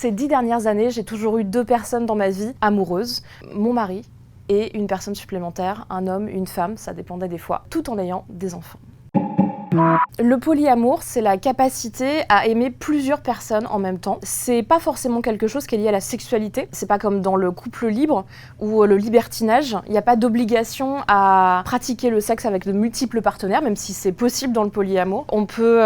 Ces 10 dernières années, j'ai toujours eu 2 personnes dans ma vie amoureuses, mon mari et une personne supplémentaire, un homme, une femme, ça dépendait des fois, tout en ayant des enfants. Le polyamour, c'est la capacité à aimer plusieurs personnes en même temps. C'est pas forcément quelque chose qui est lié à la sexualité. C'est pas comme dans le couple libre ou le libertinage. Il n'y a pas d'obligation à pratiquer le sexe avec de multiples partenaires, même si c'est possible dans le polyamour. On peut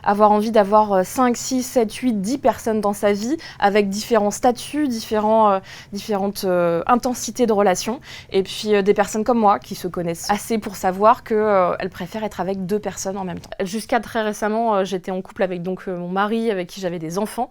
avoir envie d'avoir 5, 6, 7, 8, 10 personnes dans sa vie avec différents statuts, différentes intensités de relations. Et puis des personnes comme moi qui se connaissent assez pour savoir qu'elles préfèrent être avec 2 personnes en même temps. Jusqu'à très récemment, j'étais en couple avec mon mari, avec qui j'avais des enfants,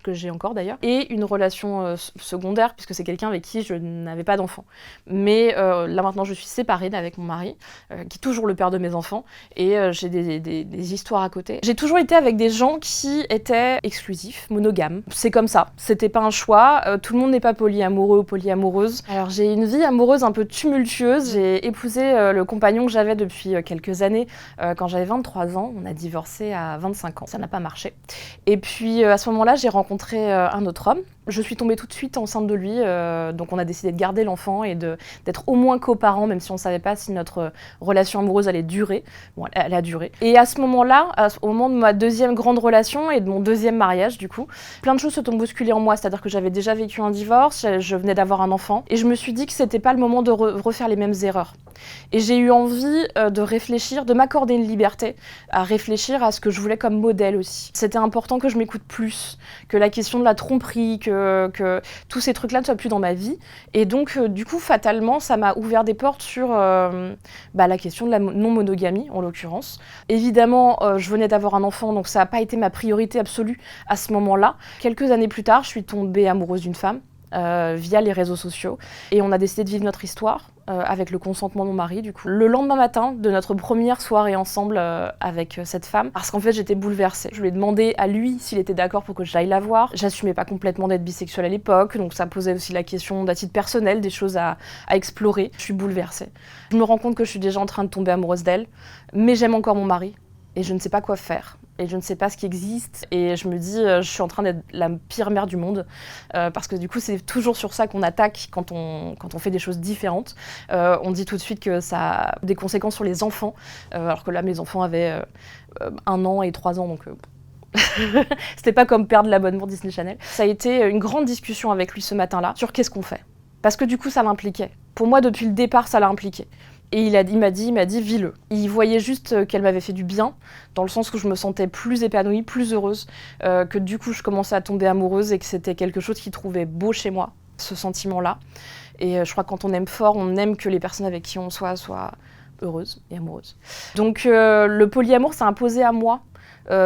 que j'ai encore d'ailleurs, et une relation secondaire, puisque c'est quelqu'un avec qui je n'avais pas d'enfants. Mais là maintenant, je suis séparée avec mon mari, qui est toujours le père de mes enfants, et j'ai des histoires à côté. J'ai toujours été avec des gens qui étaient exclusifs, monogames. C'est comme ça, c'était pas un choix. Tout le monde n'est pas polyamoureux ou polyamoureuse. Alors j'ai une vie amoureuse un peu tumultueuse. J'ai épousé le compagnon que j'avais depuis quelques années, quand j'avais 23 ans, on a divorcé à 25 ans, ça n'a pas marché. Et puis à ce moment-là, j'ai rencontré un autre homme. Je suis tombée tout de suite enceinte de lui, donc on a décidé de garder l'enfant et d'être au moins coparents, même si on ne savait pas si notre relation amoureuse allait durer. Bon, elle a duré. Et à ce moment-là, au moment de ma deuxième grande relation et de mon deuxième mariage, du coup, plein de choses se sont bousculées en moi, c'est-à-dire que j'avais déjà vécu un divorce, je venais d'avoir un enfant, et je me suis dit que c'était pas le moment de refaire les mêmes erreurs. Et j'ai eu envie de réfléchir, de m'accorder une liberté, à réfléchir à ce que je voulais comme modèle aussi. C'était important que je m'écoute plus, que la question de la tromperie, que tous ces trucs-là ne soient plus dans ma vie. Et donc, du coup, fatalement, ça m'a ouvert des portes sur la question de la non-monogamie, en l'occurrence. Évidemment, je venais d'avoir un enfant, donc ça n'a pas été ma priorité absolue à ce moment-là. Quelques années plus tard, je suis tombée amoureuse d'une femme, via les réseaux sociaux, et on a décidé de vivre notre histoire avec le consentement de mon mari, du coup. Le lendemain matin de notre première soirée ensemble avec cette femme, parce qu'en fait j'étais bouleversée. Je lui ai demandé à lui s'il était d'accord pour que j'aille la voir. J'assumais pas complètement d'être bisexuelle à l'époque, donc ça posait aussi la question d'à titre personnel, des choses à explorer. Je suis bouleversée. Je me rends compte que je suis déjà en train de tomber amoureuse d'elle, mais j'aime encore mon mari, et je ne sais pas quoi faire. Et je ne sais pas ce qui existe, et je me dis, je suis en train d'être la pire mère du monde, parce que du coup, c'est toujours sur ça qu'on attaque quand on fait des choses différentes. On dit tout de suite que ça a des conséquences sur les enfants, alors que là, mes enfants avaient 1 an et 3 ans, donc... C'était pas comme perdre l'abonnement Disney Channel. Ça a été une grande discussion avec lui ce matin-là, sur qu'est-ce qu'on fait. Parce que du coup, ça l'impliquait. Pour moi, depuis le départ, ça l'a impliqué. Et il m'a dit, vis-le. Il voyait juste qu'elle m'avait fait du bien, dans le sens où je me sentais plus épanouie, plus heureuse, que du coup je commençais à tomber amoureuse et que c'était quelque chose qu'il trouvait beau chez moi, ce sentiment-là. Et je crois que quand on aime fort, on aime que les personnes avec qui on soit soient heureuses et amoureuses. Donc le polyamour s'est imposé à moi.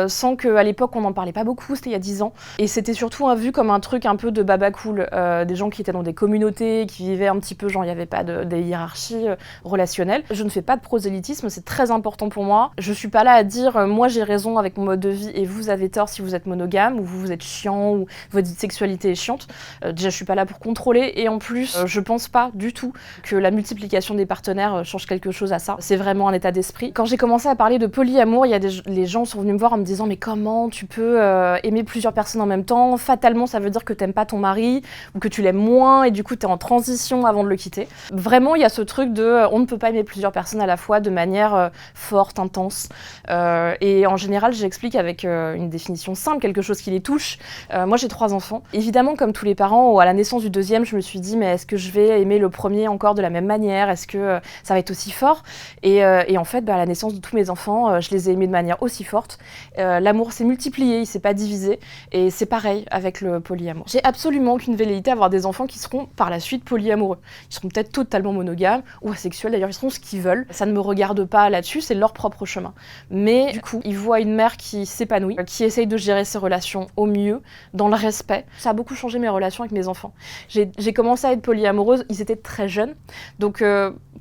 Sans qu'à l'époque on n'en parlait pas beaucoup, c'était il y a 10 ans. Et c'était surtout vu comme un truc un peu de baba cool, des gens qui étaient dans des communautés, qui vivaient un petit peu, genre il n'y avait pas des hiérarchies relationnelles. Je ne fais pas de prosélytisme, c'est très important pour moi. Je suis pas là à dire moi j'ai raison avec mon mode de vie et vous avez tort si vous êtes monogame, ou vous êtes chiant, ou votre sexualité est chiante. Déjà je suis pas là pour contrôler, et en plus je pense pas du tout que la multiplication des partenaires change quelque chose à ça. C'est vraiment un état d'esprit. Quand j'ai commencé à parler de polyamour, les gens sont venus me voir en me disant mais comment tu peux aimer plusieurs personnes en même temps, fatalement ça veut dire que t'aimes pas ton mari ou que tu l'aimes moins et du coup t'es en transition avant de le quitter. Vraiment il y a ce truc de on ne peut pas aimer plusieurs personnes à la fois de manière forte, intense, et en général j'explique avec une définition simple, quelque chose qui les touche. Moi j'ai 3 enfants, évidemment comme tous les parents, à la naissance du deuxième je me suis dit mais est-ce que je vais aimer le premier encore de la même manière, est-ce que ça va être aussi fort, et en fait à la naissance de tous mes enfants je les ai aimés de manière aussi forte. L'amour s'est multiplié, il s'est pas divisé, et c'est pareil avec le polyamour. J'ai absolument aucune velléité à avoir des enfants qui seront par la suite polyamoureux. Ils seront peut-être totalement monogames ou asexuels, d'ailleurs ils seront ce qu'ils veulent. Ça ne me regarde pas là-dessus, c'est leur propre chemin. Mais du coup, ils voient une mère qui s'épanouit, qui essaye de gérer ses relations au mieux, dans le respect. Ça a beaucoup changé mes relations avec mes enfants. J'ai commencé à être polyamoureuse, ils étaient très jeunes, donc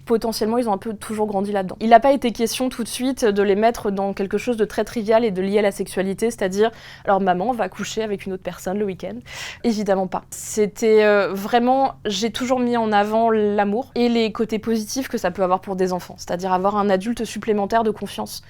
potentiellement ils ont un peu toujours grandi là-dedans. Il n'a pas été question tout de suite de les mettre dans quelque chose de très trivial et de lier à la sexualité, c'est-à-dire, alors maman va coucher avec une autre personne le week-end. Évidemment pas. C'était vraiment, j'ai toujours mis en avant l'amour et les côtés positifs que ça peut avoir pour des enfants, c'est-à-dire avoir un adulte supplémentaire de confiance,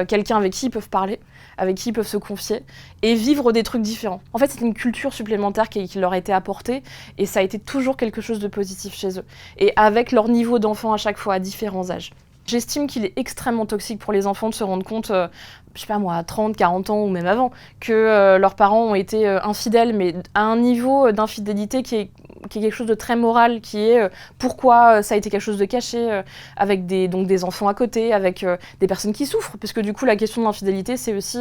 quelqu'un avec qui ils peuvent parler, avec qui ils peuvent se confier et vivre des trucs différents. En fait, c'est une culture supplémentaire qui leur a été apportée et ça a été toujours quelque chose de positif chez eux. Et avec leur niveau d'enfant à chaque fois, à différents âges. J'estime qu'il est extrêmement toxique pour les enfants de se rendre compte, je sais pas moi, à 30, 40 ans ou même avant, que leurs parents ont été infidèles, mais à un niveau d'infidélité qui est quelque chose de très moral, qui est pourquoi ça a été quelque chose de caché, avec donc des enfants à côté, avec des personnes qui souffrent, parce que du coup la question de l'infidélité c'est aussi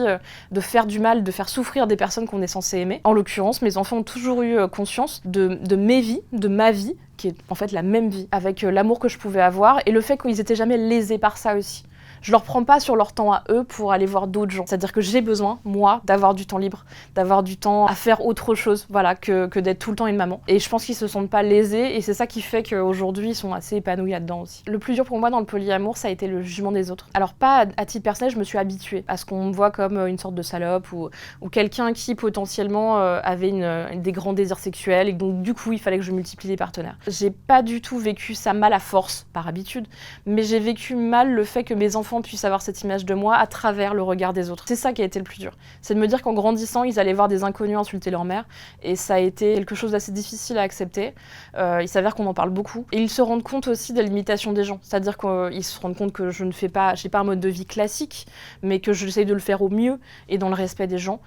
de faire du mal, de faire souffrir des personnes qu'on est censé aimer. En l'occurrence, mes enfants ont toujours eu conscience de mes vies, de ma vie, qui est en fait la même vie, avec l'amour que je pouvais avoir, et le fait qu'ils étaient jamais lésés par ça aussi. Je leur prends pas sur leur temps à eux pour aller voir d'autres gens. C'est-à-dire que j'ai besoin, moi, d'avoir du temps libre, d'avoir du temps à faire autre chose, voilà, que d'être tout le temps une maman. Et je pense qu'ils se sentent pas lésés, et c'est ça qui fait qu'aujourd'hui, ils sont assez épanouis là-dedans aussi. Le plus dur pour moi dans le polyamour, ça a été le jugement des autres. Alors pas à titre personnel, je me suis habituée à ce qu'on me voit comme une sorte de salope, ou quelqu'un qui potentiellement avait des grands désirs sexuels, et donc du coup, il fallait que je multiplie les partenaires. J'ai pas du tout vécu ça mal à force, par habitude, mais j'ai vécu mal le fait que mes enfants puissent avoir cette image de moi à travers le regard des autres. C'est ça qui a été le plus dur. C'est de me dire qu'en grandissant, ils allaient voir des inconnus insulter leur mère, et ça a été quelque chose d'assez difficile à accepter. Il s'avère qu'on en parle beaucoup. Et ils se rendent compte aussi des limitations des gens. C'est-à-dire qu'ils se rendent compte que je ne fais pas, j'ai pas un mode de vie classique, mais que j'essaye de le faire au mieux et dans le respect des gens.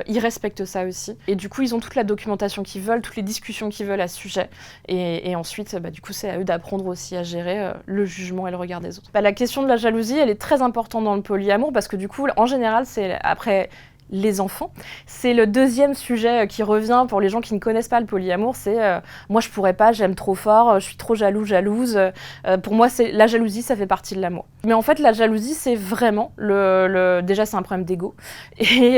Ils respectent ça aussi. Et du coup, ils ont toute la documentation qu'ils veulent, toutes les discussions qu'ils veulent à ce sujet. Et ensuite, du coup, c'est à eux d'apprendre aussi à gérer le jugement et le regard des autres. La question de la jalousie, elle est très importante dans le polyamour parce que du coup, en général, c'est après les enfants. C'est le deuxième sujet qui revient pour les gens qui ne connaissent pas le polyamour, c'est moi je pourrais pas, j'aime trop fort, je suis trop jalouse. Pour moi, la jalousie, ça fait partie de l'amour. Mais en fait, la jalousie, c'est vraiment déjà c'est un problème d'ego et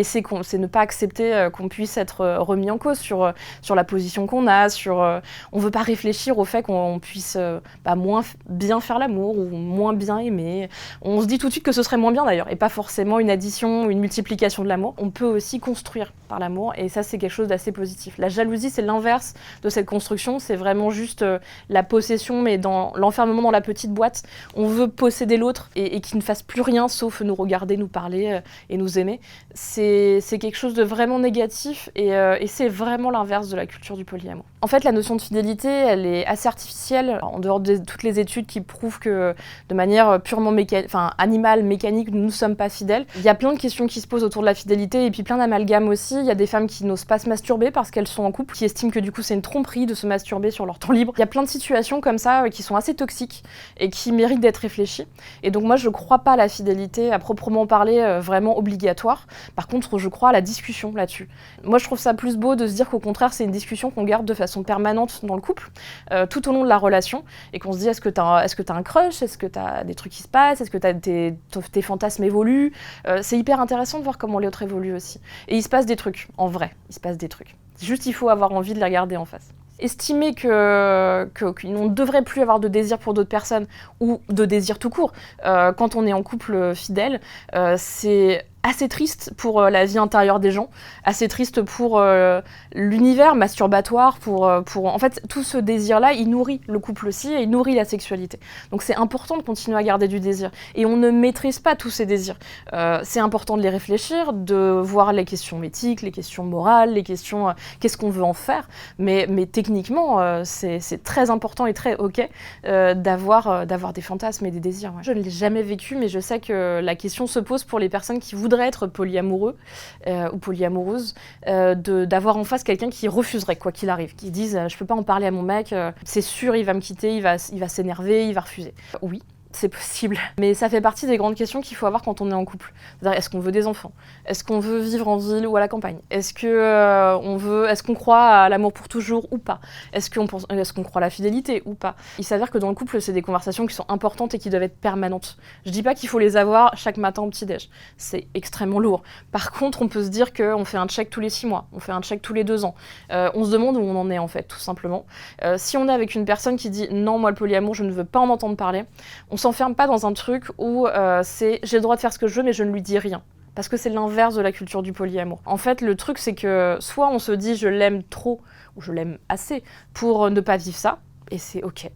c'est ne pas accepter qu'on puisse être remis en cause sur la position qu'on a, on veut pas réfléchir au fait qu'on puisse moins bien faire l'amour ou moins bien aimer. On se dit tout de suite que ce serait moins bien d'ailleurs et pas forcément une addition, une multiplication de l'amour. On peut aussi construire par l'amour et ça c'est quelque chose d'assez positif. La jalousie c'est l'inverse de cette construction, c'est vraiment juste la possession mais dans l'enfermement dans la petite boîte. On veut posséder l'autre et qu'il ne fasse plus rien sauf nous regarder, nous parler et nous aimer. C'est quelque chose de vraiment négatif et c'est vraiment l'inverse de la culture du polyamour. En fait la notion de fidélité elle est assez artificielle en dehors de toutes les études qui prouvent que de manière purement animale, mécanique, nous ne sommes pas fidèles. Il y a plein de questions qui se posent autour de la fidélité et puis plein d'amalgames aussi. Il y a des femmes qui n'osent pas se masturber parce qu'elles sont en couple, qui estiment que du coup c'est une tromperie de se masturber sur leur temps libre. Il y a plein de situations comme ça qui sont assez toxiques et qui méritent d'être réfléchies. Et donc moi je crois pas à la fidélité à proprement parler vraiment obligatoire. Par contre je crois à la discussion là-dessus. Moi je trouve ça plus beau de se dire qu'au contraire c'est une discussion qu'on garde de façon permanente dans le couple, tout au long de la relation et qu'on se dit est-ce que t'as un crush, est-ce que t'as des trucs qui se passent, est-ce que tes fantasmes évoluent. C'est hyper intéressant de voir comment l'autre évolue aussi. Et il se passe des trucs, en vrai, il se passe des trucs. Juste il faut avoir envie de les regarder en face. Estimer qu'on ne devrait plus avoir de désir pour d'autres personnes ou de désir tout court quand on est en couple fidèle, c'est assez triste pour la vie intérieure des gens, assez triste pour l'univers masturbatoire, en fait tout ce désir-là, il nourrit le couple aussi et il nourrit la sexualité. Donc c'est important de continuer à garder du désir et on ne maîtrise pas tous ces désirs. C'est important de les réfléchir, de voir les questions éthiques, les questions morales, les questions qu'est-ce qu'on veut en faire, mais techniquement c'est très important et très ok d'avoir des fantasmes et des désirs. Ouais. Je ne l'ai jamais vécu mais je sais que la question se pose pour les personnes qui voudraient être polyamoureux ou polyamoureuses, d'avoir en face quelqu'un qui refuserait quoi qu'il arrive, qui dise je peux pas en parler à mon mec, c'est sûr il va me quitter, il va s'énerver, il va refuser. Oui. C'est possible. Mais ça fait partie des grandes questions qu'il faut avoir quand on est en couple. C'est-à-dire, est-ce qu'on veut des enfants? Est-ce qu'on veut vivre en ville ou à la campagne? Est-ce qu'on croit à l'amour pour toujours ou pas? Est-ce qu'on croit à la fidélité ou pas? Il s'avère que dans le couple, c'est des conversations qui sont importantes et qui doivent être permanentes. Je dis pas qu'il faut les avoir chaque matin au petit-déj. C'est extrêmement lourd. Par contre, on peut se dire qu'on fait un check tous les 6 mois, on fait un check tous les 2 ans. On se demande où on en est en fait, tout simplement. Si on est avec une personne qui dit non, moi le polyamour, je ne veux pas en entendre parler, on s'enferme pas dans un truc où j'ai le droit de faire ce que je veux mais je ne lui dis rien. parce que c'est l'inverse de la culture du polyamour. En fait, le truc, c'est que soit on se dit je l'aime trop ou je l'aime assez pour ne pas vivre ça, et c'est ok.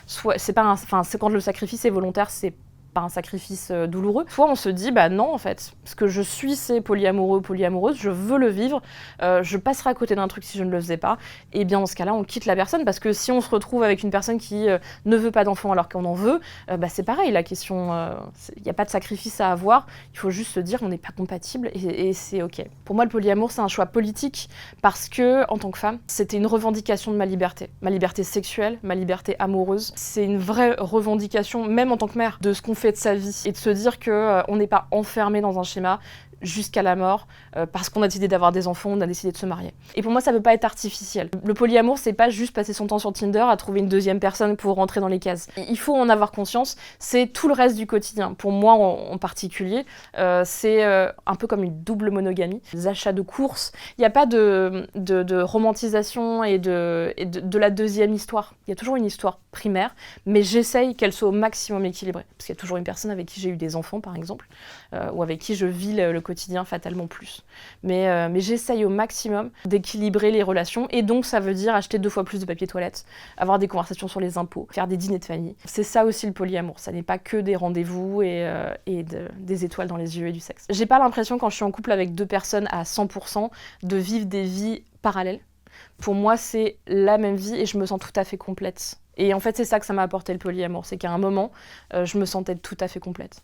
Soit c'est pas c'est quand le sacrifice est volontaire, c'est pas un sacrifice douloureux. Soit on se dit, bah non, en fait, ce que je suis, c'est polyamoureux, polyamoureuse, je veux le vivre, je passerai à côté d'un truc si je ne le faisais pas, et bien dans ce cas-là, on quitte la personne, parce que si on se retrouve avec une personne qui ne veut pas d'enfant alors qu'on en veut, bah c'est pareil, la question, il n'y a pas de sacrifice à avoir, il faut juste se dire on n'est pas compatible, et c'est ok. Pour moi, le polyamour, c'est un choix politique, parce que, en tant que femme, c'était une revendication de ma liberté sexuelle, ma liberté amoureuse, c'est une vraie revendication, même en tant que mère, de ce qu'on fait de sa vie et de se dire que on n'est pas enfermé dans un schéma jusqu'à la mort, parce qu'on a décidé d'avoir des enfants, on a décidé de se marier. Et pour moi, ça peut pas être artificiel. Le polyamour, c'est pas juste passer son temps sur Tinder à trouver une deuxième personne pour rentrer dans les cases. Il faut en avoir conscience, c'est tout le reste du quotidien. Pour moi en particulier, c'est un peu comme une double monogamie, des achats de courses. Il n'y a pas de romantisation et de la deuxième histoire. Il y a toujours une histoire primaire, mais j'essaye qu'elle soit au maximum équilibrée. Parce qu'il y a toujours une personne avec qui j'ai eu des enfants, par exemple, ou avec qui je vis le quotidien fatalement plus. Mais j'essaye au maximum d'équilibrer les relations, et donc ça veut dire acheter 2 fois plus de papier toilette, avoir des conversations sur les impôts, faire des dîners de famille. C'est ça aussi le polyamour, ça n'est pas que des rendez-vous et des étoiles dans les yeux et du sexe. J'ai pas l'impression, quand je suis en couple avec 2 personnes à 100%, de vivre des vies parallèles. Pour moi, c'est la même vie et je me sens tout à fait complète. Et en fait, c'est ça que ça m'a apporté le polyamour, c'est qu'à un moment, je me sentais tout à fait complète.